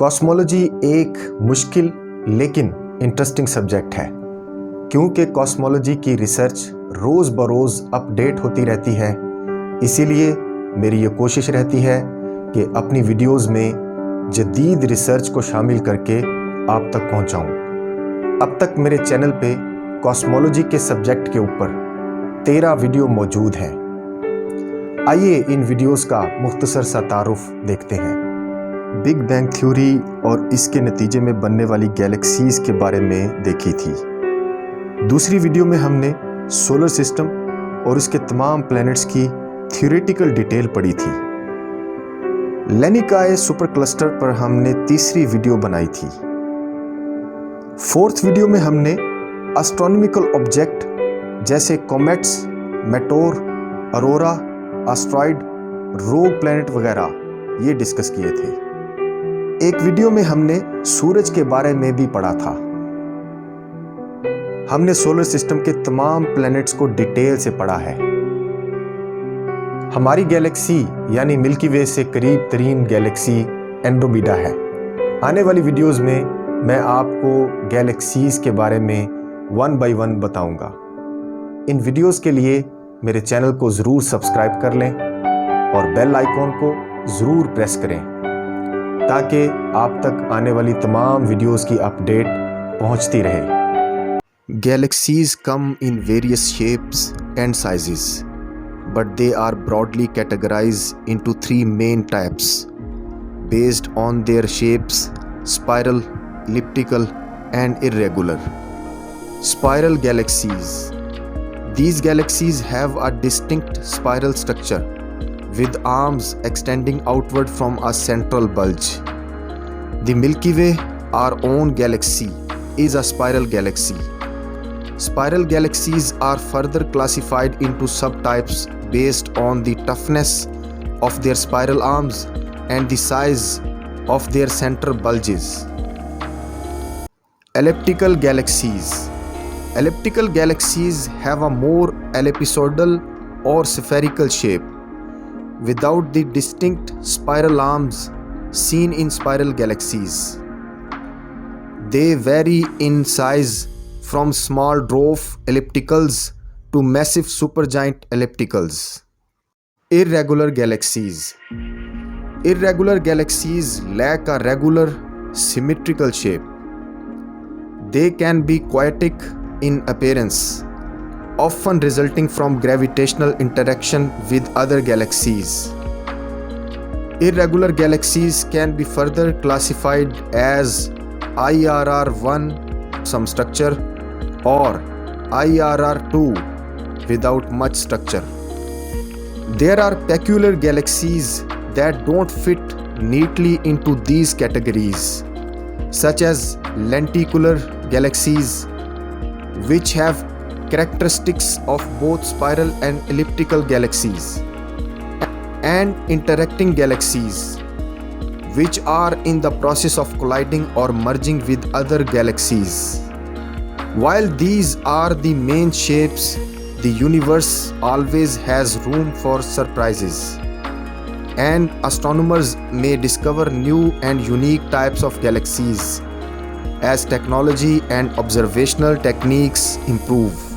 Cosmology एक मुश्किल लेकिन इंटरेस्टिंग सब्जेक्ट है, क्योंकि कॉस्मोलॉजी की रिसर्च रोज़ बरोज़ अपडेट होती रहती है। इसीलिए मेरी ये कोशिश रहती है कि अपनी वीडियोस में जदीद रिसर्च को शामिल करके आप तक पहुंचाऊं। अब तक मेरे चैनल पे कॉस्मोलॉजी के सब्जेक्ट के ऊपर 13 वीडियो मौजूद हैं। आइए इन वीडियोस का मुख्तसर सा तारुफ देखते हैं। बिग बैंग थ्योरी और इसके नतीजे में बनने वाली गैलेक्सीज के बारे में देखी थी। दूसरी वीडियो में हमने सोलर सिस्टम और इसके तमाम प्लैनेट्स की थ्योरेटिकल डिटेल पढ़ी थी। लेनिकाय सुपर क्लस्टर पर हमने तीसरी वीडियो बनाई थी। फोर्थ वीडियो में हमने एस्ट्रोनॉमिकल ऑब्जेक्ट जैसे कॉमेट्स, मेटोर, अरोरा, एस्ट्रॉइड, रोग प्लैनेट वगैरह ये डिस्कस किए थे। एक वीडियो में हमने सूरज के बारे में भी पढ़ा था। हमने सोलर सिस्टम के तमाम प्लैनेट्स को डिटेल से पढ़ा है। हमारी गैलेक्सी यानी मिल्की वे से करीब तरीन गैलेक्सी एंड्रोमेडा है। आने वाली वीडियोस में मैं आपको गैलेक्सीज के बारे में 1 बाय 1 बताऊंगा। इन वीडियोस के लिए मेरे चैनल को ज़रूर सब्सक्राइब कर लें और बेल आइकॉन को ज़रूर प्रेस करें ताकि आप तक आने वाली तमाम वीडियोस की अपडेट पहुंचती रहे। Galaxies come in various shapes and sizes, but they are broadly categorized into 3 main types based on their shapes: spiral, elliptical, and irregular. Spiral galaxies. These galaxies have a distinct spiral structure with arms extending outward from a central bulge. The Milky Way, our own galaxy, is a spiral galaxy. Spiral galaxies are further classified into subtypes based on the toughness of their spiral arms and the size of their center bulges. Elliptical galaxies. Elliptical galaxies have a more ellipsoidal or spherical shape, without the distinct spiral arms seen in spiral galaxies. They vary in size from small dwarf ellipticals to massive supergiant ellipticals. Irregular galaxies. Irregular galaxies lack a regular, symmetrical shape. They can be chaotic in appearance, often resulting from gravitational interaction with other galaxies. Irregular galaxies can be further classified as IRR1 some structure or IRR2 without much structure. There are peculiar galaxies that don't fit neatly into these categories, such as lenticular galaxies, which have characteristics of both spiral and elliptical galaxies, and interacting galaxies, which are in the process of colliding or merging with other galaxies. While these are the main shapes, the universe always has room for surprises, and astronomers may discover new and unique types of galaxies as technology and observational techniques improve.